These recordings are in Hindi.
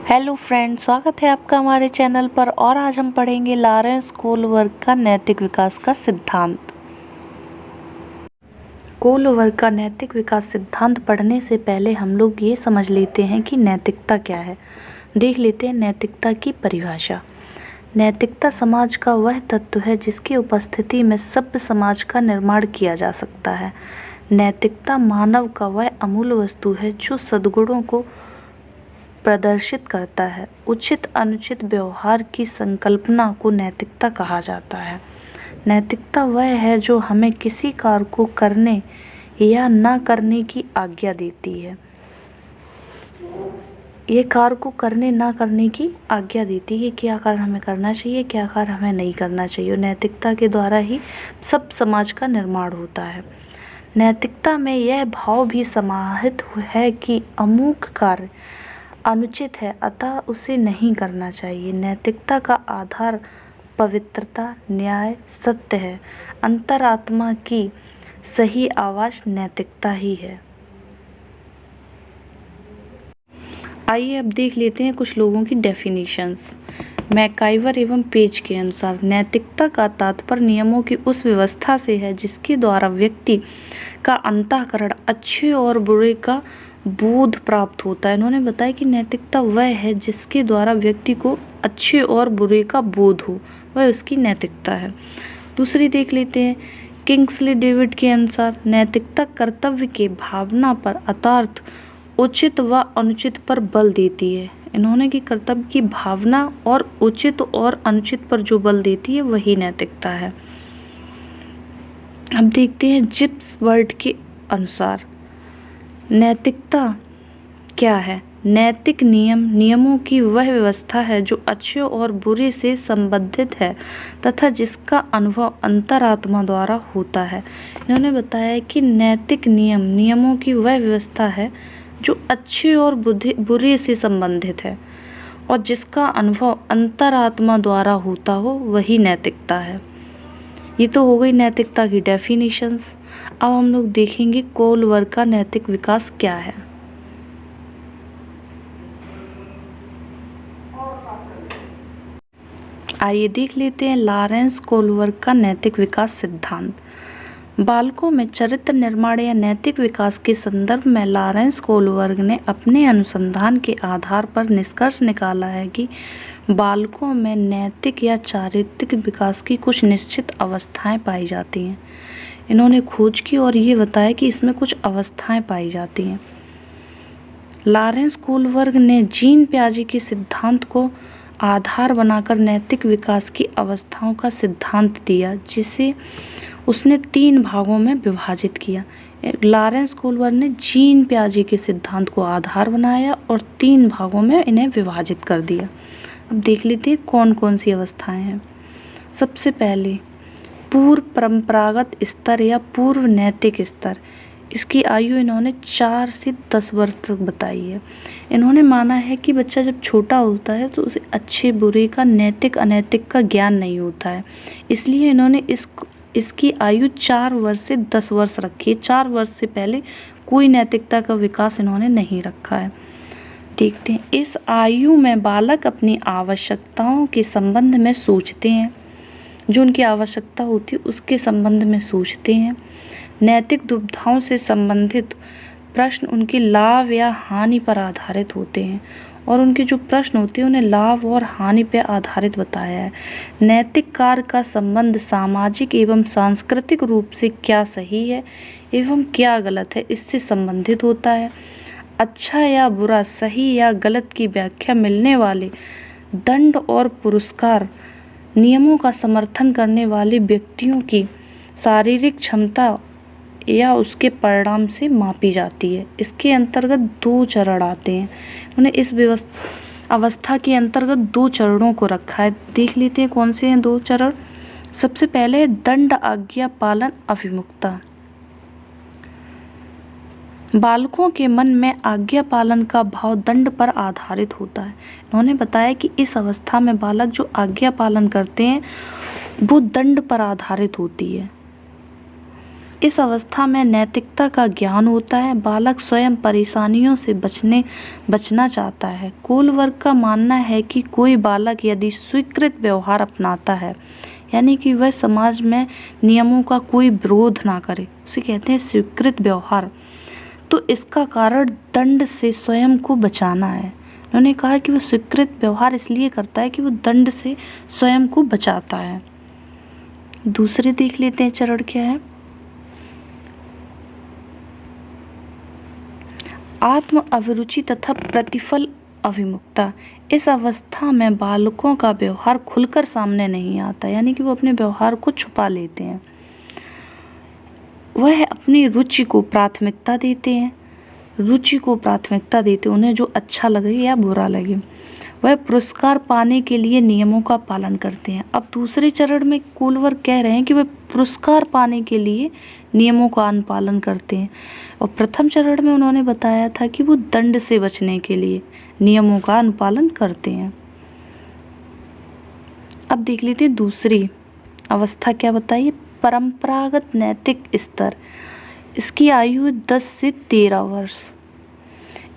हेलो फ्रेंड, स्वागत है आपका हमारे चैनल पर। और आज हम पढ़ेंगे लॉरेंस कोहलवर्ग का नैतिक विकास का सिद्धांत। कोहलवर्ग का नैतिक विकास सिद्धांत पढ़ने से पहले हम लोग ये समझ लेते हैं कि नैतिकता क्या है। देख लेते हैं नैतिकता की परिभाषा। नैतिकता समाज का वह तत्व है जिसकी उपस्थिति में सभ्य समाज का निर्माण किया जा सकता है। नैतिकता मानव का वह अमूल्य वस्तु है जो सद्गुणों को प्रदर्शित करता है। उचित अनुचित व्यवहार की संकल्पना को नैतिकता कहा जाता है। नैतिकता वह है जो हमें किसी कार्य को करने या न करने की आज्ञा देती है। ये कार्य को करने ना करने की आज्ञा देती है। क्या कार्य हमें करना चाहिए, क्या कार्य हमें नहीं करना चाहिए। नैतिकता के द्वारा ही सब समाज का निर्माण होता है। नैतिकता में यह भाव भी समाहित है कि अमुक कार्य अनुचित है, अतः उसे नहीं करना चाहिए। नैतिकता का आधार पवित्रता, न्याय, सत्य है। अंतरात्मा की सही आवाज नैतिकता ही है। आइए अब देख लेते हैं कुछ लोगों की डेफिनेशंस। मैकाइवर एवं पेज के अनुसार नैतिकता का तात्पर्य नियमों की उस व्यवस्था से है जिसके द्वारा व्यक्ति का अंतःकरण अच्छे और बुरे का बोध प्राप्त होता है। इन्होंने बताया कि नैतिकता वह है जिसके द्वारा व्यक्ति को अच्छे और बुरे का बोध हो, वह उसकी नैतिकता है। दूसरी देख लेते हैं किंग्सली डेविड के अनुसार नैतिकता कर्तव्य के भावना पर अर्थात उचित व अनुचित पर बल देती है। इन्होंने कि कर्तव्य की भावना और उचित और अनुचित पर जो बल देती है वही नैतिकता है। अब देखते हैं जिप्स वर्ड के अनुसार नैतिकता क्या है। नैतिक नियमों की वह व्यवस्था है जो अच्छे और बुरे से संबंधित है तथा जिसका अनुभव अंतरात्मा द्वारा होता है। इन्होंने बताया कि नैतिक नियमों की वह व्यवस्था है जो अच्छे और बुरे से संबंधित है और जिसका अनुभव अंतरात्मा द्वारा होता हो वही नैतिकता है। ये तो हो गई नैतिकता की डेफिनेशंस। अब हम लोग देखेंगे कोहलवर्ग का नैतिक विकास क्या है। आइए देख लेते हैं लॉरेंस कोहलवर्ग का नैतिक विकास सिद्धांत। बालकों में चरित्र निर्माण या नैतिक विकास के संदर्भ में लॉरेंस कोहलवर्ग ने अपने अनुसंधान के आधार पर निष्कर्ष निकाला है कि बालकों में नैतिक या चारित्रिक विकास की कुछ निश्चित अवस्थाएं पाई जाती हैं। इन्होंने खोज की और ये बताया कि इसमें कुछ अवस्थाएं पाई जाती हैं। लॉरेंस कोहलवर्ग ने जीन पियाजे के सिद्धांत को आधार बनाकर नैतिक विकास की अवस्थाओं का सिद्धांत दिया, जिसे उसने 3 भागों में विभाजित किया। लॉरेंस कोहलवर्ग ने जीन पियाजे के सिद्धांत को आधार बनाया और 3 भागों में इन्हें विभाजित कर दिया। अब देख लेते हैं कौन कौन सी अवस्थाएं हैं। सबसे पहले पूर्व परंपरागत स्तर या पूर्व नैतिक स्तर। इसकी आयु इन्होंने 4 से 10 वर्ष तक बताई है। इन्होंने माना है कि बच्चा जब छोटा होता है तो उसे अच्छे बुरे का, नैतिक अनैतिक का ज्ञान नहीं होता है, इसलिए इन्होंने इसकी आयु 4 वर्ष से 10 वर्ष रखी है। 4 वर्ष से पहले कोई नैतिकता का विकास इन्होंने नहीं रखा है। देखते हैं इस आयु में बालक अपनी आवश्यकताओं के संबंध में सोचते हैं, जो उनकी आवश्यकता होती है उसके संबंध में सोचते हैं। नैतिक दुविधाओं से संबंधित प्रश्न उनके लाभ या हानि पर आधारित होते हैं और उनके जो प्रश्न होते हैं उन्हें लाभ और हानि पर आधारित बताया है। नैतिक कार्य का संबंध सामाजिक एवं सांस्कृतिक रूप से क्या सही है एवं क्या गलत है इससे संबंधित होता है। अच्छा या बुरा, सही या गलत की व्याख्या मिलने वाले दंड और पुरस्कार नियमों का समर्थन करने वाले व्यक्तियों की शारीरिक क्षमता या उसके परिणाम से मापी जाती है। इसके अंतर्गत 2 चरण आते हैं। उन्हें इस अवस्था के अंतर्गत 2 चरणों को रखा है। देख लेते हैं कौन से हैं 2 चरण। सबसे पहले है दंड आज्ञा पालन अभिमुखता। बालकों के मन में आज्ञा पालन का भाव दंड पर आधारित होता है। उन्होंने बताया कि इस अवस्था में बालक जो आज्ञा पालन करते हैं वो दंड पर आधारित होती है। इस अवस्था में नैतिकता का ज्ञान होता है। बालक स्वयं परेशानियों से बचना चाहता है। कोलवर्ग का मानना है कि कोई बालक यदि स्वीकृत व्यवहार अपनाता है, यानी कि वह समाज में नियमों का कोई विरोध ना करे, उसे कहते हैं स्वीकृत व्यवहार, तो इसका कारण दंड से स्वयं को बचाना है। उन्होंने कहा कि वो स्वीकृत व्यवहार इसलिए करता है कि वो दंड से स्वयं को बचाता है। दूसरे देख लेते हैं चरण क्या है। आत्म अभिरुचि तथा प्रतिफल अभिमुखता। इस अवस्था में बालकों का व्यवहार खुलकर सामने नहीं आता, यानी कि वो अपने व्यवहार को छुपा लेते हैं। वह अपनी रुचि को प्राथमिकता देते हैं, उन्हें जो अच्छा लगे या बुरा लगे। वह पुरस्कार पाने के लिए नियमों का पालन करते हैं। अब दूसरे चरण में कोलवर्ग कह रहे हैं कि वह पुरस्कार पाने के लिए नियमों का अनुपालन करते हैं, और प्रथम चरण में उन्होंने बताया था कि वो दंड से बचने के लिए नियमों का अनुपालन करते हैं। अब देख लेते हैं दूसरी अवस्था क्या बताइए। परंपरागत नैतिक स्तर। इसकी आयु 10 से 13 वर्ष।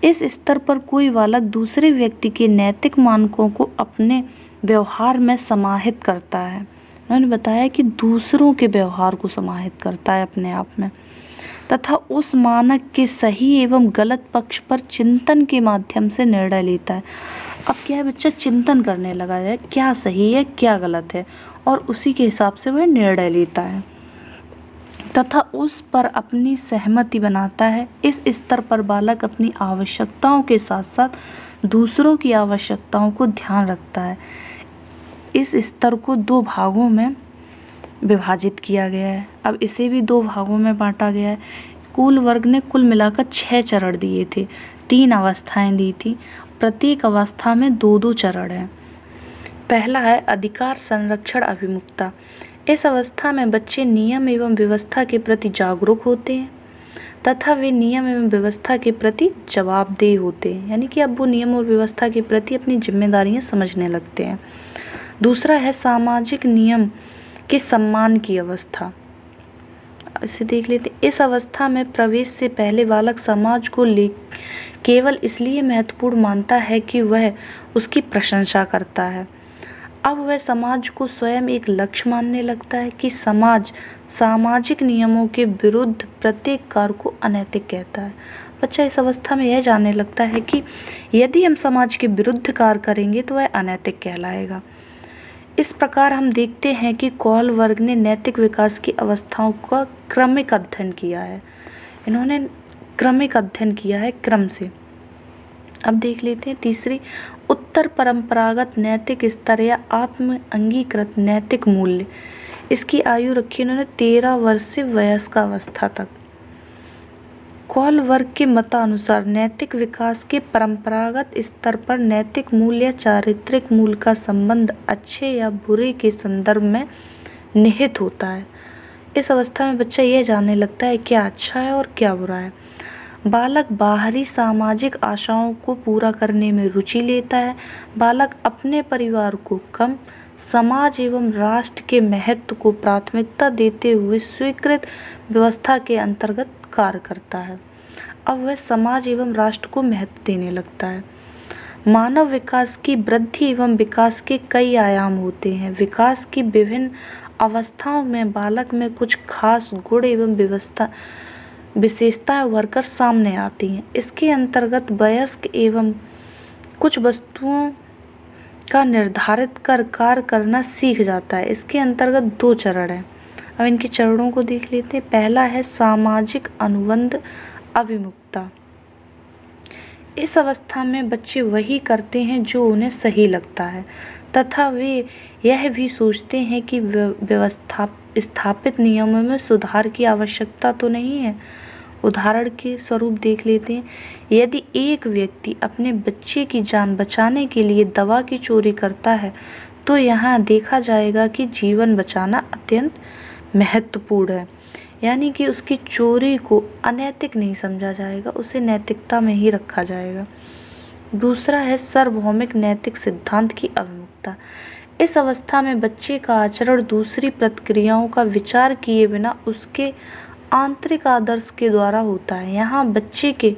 इस स्तर पर कोई बालक दूसरे व्यक्ति के नैतिक मानकों को अपने व्यवहार में समाहित करता है। उन्होंने बताया कि दूसरों के व्यवहार को समाहित करता है अपने आप में, तथा उस मानक के सही एवं गलत पक्ष पर चिंतन के माध्यम से निर्णय लेता है। अब क्या है, बच्चा चिंतन करने लगा है, क्या सही है क्या गलत है, और उसी के हिसाब से वह निर्णय लेता है तथा उस पर अपनी सहमति बनाता है। इस स्तर पर बालक अपनी आवश्यकताओं के साथ साथ दूसरों की आवश्यकताओं को ध्यान रखता है। इस स्तर को 2 भागों में विभाजित किया गया है। अब इसे भी 2 भागों में बांटा गया है। कोलवर्ग ने कुल मिलाकर 6 चरण दिए थे, 3 अवस्थाएं दी थी। प्रत्येक अवस्था में 2-2 चरण हैं। पहला है अधिकार संरक्षण अभिमुखता। इस अवस्था में बच्चे नियम एवं व्यवस्था के प्रति जागरूक होते हैं तथा वे नियम एवं व्यवस्था के प्रति जवाबदेह होते हैं, यानी कि अब वो नियम और व्यवस्था के प्रति अपनी जिम्मेदारियां समझने लगते हैं। दूसरा है सामाजिक नियम के सम्मान की अवस्था। इसे देख लेते हैं। इस अवस्था में प्रवेश से पहले बालक समाज को केवल इसलिए महत्वपूर्ण मानता है कि वह उसकी प्रशंसा करता है। अब वह समाज को स्वयं एक लक्ष्य मानने लगता है कि समाज सामाजिक नियमों के विरुद्ध प्रत्येक कार्य को अनैतिक कहता है। बच्चा इस अवस्था में यह जानने लगता है कि यदि हम समाज के विरुद्ध कार्य करेंगे तो वह अनैतिक कहलाएगा। इस प्रकार हम देखते हैं कि कोलवर्ग ने नैतिक विकास की अवस्थाओं का क्रमिक अध्ययन किया है। इन्होंने क्रमिक अध्ययन किया है क्रम से। अब देख लेते हैं तीसरी, उत्तर परंपरागत नैतिक स्तर या आत्म अंगीकृत नैतिक मूल्य। इसकी आयु रखी इन्होंने 13 वर्ष से वयस्क अवस्था तक। कोलवर्ग के मतानुसार नैतिक विकास के परंपरागत स्तर पर नैतिक मूल्य या चारित्रिक मूल्य का संबंध अच्छे या बुरे के संदर्भ में निहित होता है। इस अवस्था में बच्चा यह जानने लगता है क्या अच्छा है और क्या बुरा है। बालक बाहरी सामाजिक आशाओं को पूरा करने में रुचि लेता है। बालक अपने परिवार को कम, समाज एवं राष्ट्र के महत्व को प्राथमिकता देते हुए स्वीकृत व्यवस्था के अंतर्गत कार्य करता है। अब वह समाज एवं राष्ट्र को महत्व देने लगता है। मानव विकास की वृद्धि एवं विकास के कई आयाम होते हैं। विकास की विभिन्न अवस्थाओं में बालक में कुछ खास गुण एवं विशेषताएं उभरकर सामने आती हैं। इसके अंतर्गत वयस्क एवं कुछ वस्तुओं का निर्धारित कर कार्य करना सीख जाता है। इसके अंतर्गत 2 चरण हैं। अब इनके चरणों को देख लेते हैं। पहला है सामाजिक अनुबंध अभिमुखता। इस अवस्था में बच्चे वही करते हैं जो उन्हें सही लगता है तथा वे यह भी सोचते हैं कि व्यवस्था स्थापित नियमों में सुधार की आवश्यकता तो नहीं है। उदाहरण के स्वरूप देख लेते हैं। यदि एक व्यक्ति अपने बच्चे की जान बचाने के लिए दवा की चोरी करता है तो यहाँ देखा जाएगा कि जीवन बचाना अत्यंत महत्वपूर्ण है, यानी कि उसकी चोरी को अनैतिक नहीं समझा जाएगा, उसे नैतिकता में ही रखा जाएगा। दूसरा है सार्वभौमिक नैतिक सिद्धांत की अभिमुखता। इस अवस्था में बच्चे का आचरण दूसरी प्रतिक्रियाओं का विचार किए बिना उसके आंतरिक आदर्श के द्वारा होता है। यहाँ बच्चे के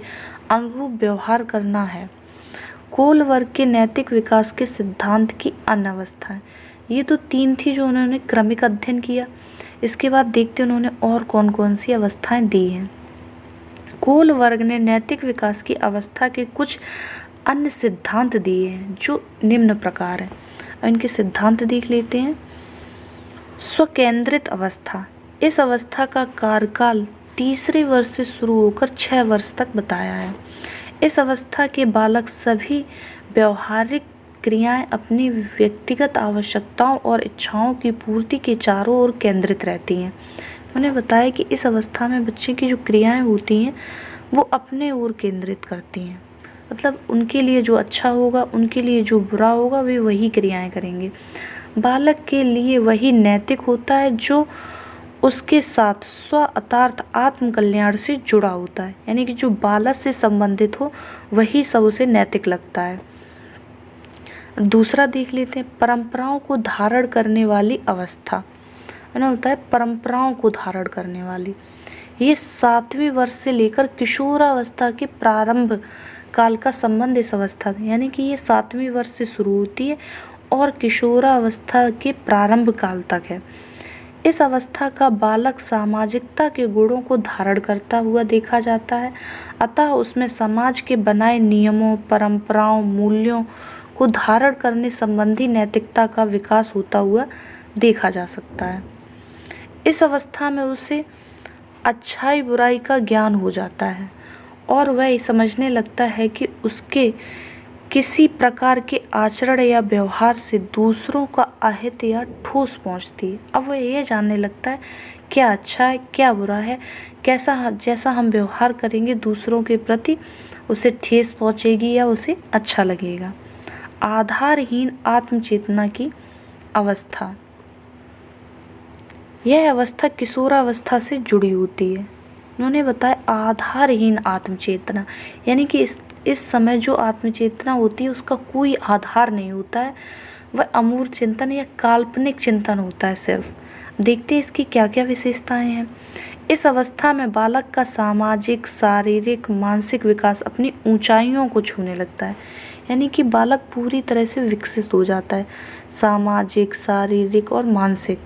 अनुरूप व्यवहार करना है। कोलवर्ग के नैतिक विकास के सिद्धांत की अन्य अवस्थाएं। ये तो 3 थी जो उन्होंने क्रमिक अध्ययन किया। इसके बाद देखते उन्होंने और कौन कौन सी अवस्थाएं दी हैं। कोलवर्ग ने नैतिक विकास की अवस्था के कुछ अन्य सिद्धांत दिए हैं जो निम्न प्रकार है। इनके सिद्धांत देख लेते हैं। स्वकेंद्रित अवस्था। इस अवस्था का कार्यकाल तीसरे वर्ष से शुरू होकर 6 वर्ष तक बताया है। इस अवस्था के बालक सभी व्यवहारिक क्रियाएं अपनी व्यक्तिगत आवश्यकताओं और इच्छाओं की पूर्ति के चारों ओर केंद्रित रहती हैं। उन्होंने बताया कि इस अवस्था में बच्चे की जो क्रियाएं होती हैं वो अपने ओर केंद्रित करती हैं। मतलब उनके लिए जो अच्छा होगा, उनके लिए जो बुरा होगा, वे वही क्रियाएं करेंगे। बालक के लिए वही नैतिक होता है जो उसके साथ स्व अर्थात आत्म कल्याण से जुड़ा होता है। यानी कि जो बालक से संबंधित हो वही सब उसे नैतिक लगता है। दूसरा देख लेते हैं, परंपराओं को धारण करने वाली अवस्था। है ना, होता है परंपराओं को धारण करने वाली। ये 7वें वर्ष से लेकर किशोरावस्था के प्रारंभ काल का संबंध इस अवस्था है। यानी कि ये 7वें वर्ष से शुरू होती है और किशोरावस्था के प्रारंभ काल तक है। इस अवस्था का बालक सामाजिकता के गुणों को धारण करता हुआ देखा जाता है। अतः उसमें समाज के बनाए नियमों, परंपराओं, मूल्यों को धारण करने संबंधी नैतिकता का विकास होता हुआ देखा जा सकता है। इस अवस्था में उसे अच्छाई बुराई का ज्ञान हो जाता है और वह समझने लगता है कि उसके किसी प्रकार के आचरण या व्यवहार से दूसरों का अहित या ठोस पहुंचती है। अब वह यह जानने लगता है क्या अच्छा है, क्या बुरा है, जैसा हम व्यवहार करेंगे दूसरों के प्रति उसे ठेस पहुंचेगी या उसे अच्छा लगेगा। आधारहीन आत्मचेतना की अवस्था। यह अवस्था किशोरावस्था से जुड़ी होती है। उन्होंने बताया आधारहीन आत्मचेतना, यानी कि इस समय जो आत्मचेतना होती है उसका कोई आधार नहीं होता है। वह अमूर्त चिंतन या काल्पनिक चिंतन होता है सिर्फ। देखते हैं इसकी क्या क्या विशेषताएं हैं। इस अवस्था में बालक का सामाजिक, शारीरिक, मानसिक विकास अपनी ऊंचाइयों को छूने लगता है। यानी कि बालक पूरी तरह से विकसित हो जाता है, सामाजिक, शारीरिक और मानसिक,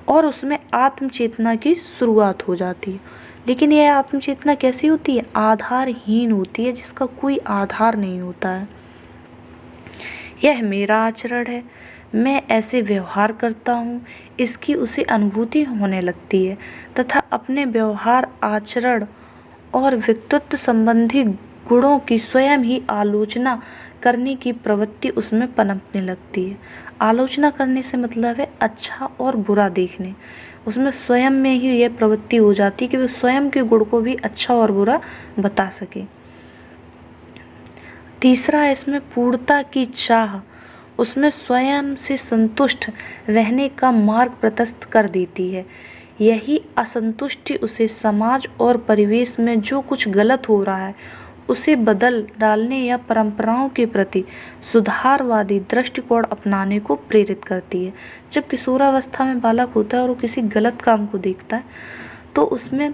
और उसमें आत्मचेतना की शुरुआत हो जाती है। लेकिन यह आत्मचेतना कैसी होती है? आधारहीन होती है, जिसका कोई आधार नहीं होता है। यह मेरा आचरण है, मैं ऐसे व्यवहार करता हूँ, इसकी उसे अनुभूति होने लगती है तथा अपने व्यवहार, आचरण और व्यक्तित्व संबंधी गुणों की स्वयं ही आलोचना करने की प्रवृत्ति उसमें पनपने लगती है। आलोचना करने से मतलब है अच्छा और बुरा देखने। उसमें स्वयं में ही यह प्रवृत्ति हो जाती है कि वो स्वयं के गुण को भी अच्छा और बुरा बता सके। तीसरा है इसमें पूर्णता की चाह, उसमें स्वयं से संतुष्ट रहने का मार्ग प्रशस्त कर देती है। यही असंतुष्टि उसे समाज और परिवेश में जो कुछ गलत हो रहा है उसे बदल डालने या परंपराओं के प्रति सुधारवादी दृष्टिकोण अपनाने को प्रेरित करती है। जब किशोरावस्था में बालक होता है और वो किसी गलत काम को देखता है तो उसमें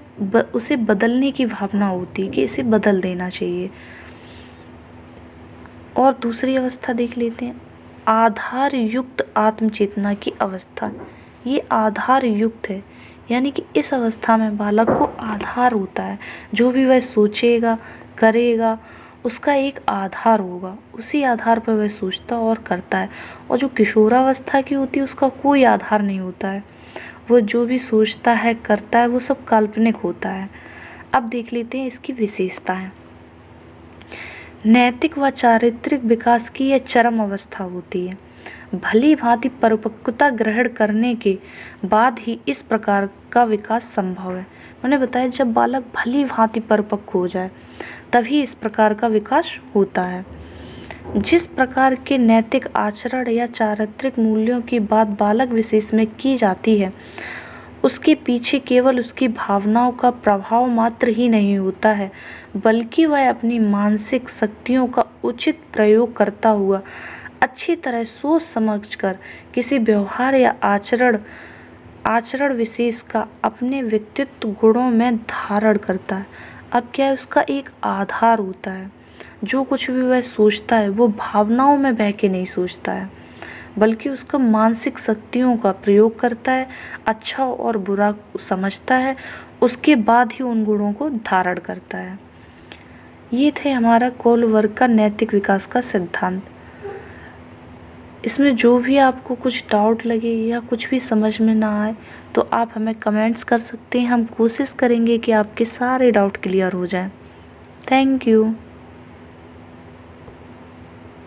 उसे बदलने की भावना होती है कि इसे बदल देना चाहिए। और दूसरी अवस्था देख लेते हैं, आधार युक्त आत्मचेतना की अवस्था। ये आधार युक्त है, यानी कि इस अवस्था में बालक को आधार होता है। जो भी वह सोचेगा, करेगा, उसका एक आधार होगा, उसी आधार पर वह सोचता और करता है। और जो किशोरावस्था की होती है उसका कोई आधार नहीं होता है। वो जो भी सोचता है, करता है, वो सब काल्पनिक होता है। अब देख लेते हैं इसकी विशेषताएं। नैतिक व चारित्रिक विकास की यह चरम अवस्था होती है। भली भांति परिपक्वता ग्रहण करने के बाद ही इस प्रकार का विकास संभव है। मैंने बताया जब बालक भली भांति परिपक्व हो जाए तभी इस प्रकार का विकास होता है। जिस प्रकार के नैतिक आचरण या चारित्रिक मूल्यों की बात बालक विशेष में की जाती है उसके पीछे केवल उसकी भावनाओं का प्रभाव मात्र ही नहीं होता है, बल्कि वह अपनी मानसिक शक्तियों का उचित प्रयोग करता हुआ अच्छी तरह सोच समझकर किसी व्यवहार या आचरण विशेष का अपने व्यक्तित्व गुणों में धारण करता है। अब क्या है, उसका एक आधार होता है। जो कुछ भी वह सोचता है वो भावनाओं में बह के नहीं सोचता है, बल्कि उसका मानसिक शक्तियों का प्रयोग करता है, अच्छा और बुरा समझता है, उसके बाद ही उन गुणों को धारण करता है। ये थे हमारा कोलबर्ग का नैतिक विकास का सिद्धांत। इसमें जो भी आपको कुछ डाउट लगे या कुछ भी समझ में ना आए तो आप हमें कमेंट्स कर सकते हैं। हम कोशिश करेंगे कि आपके सारे डाउट क्लियर हो जाएं। Thank you.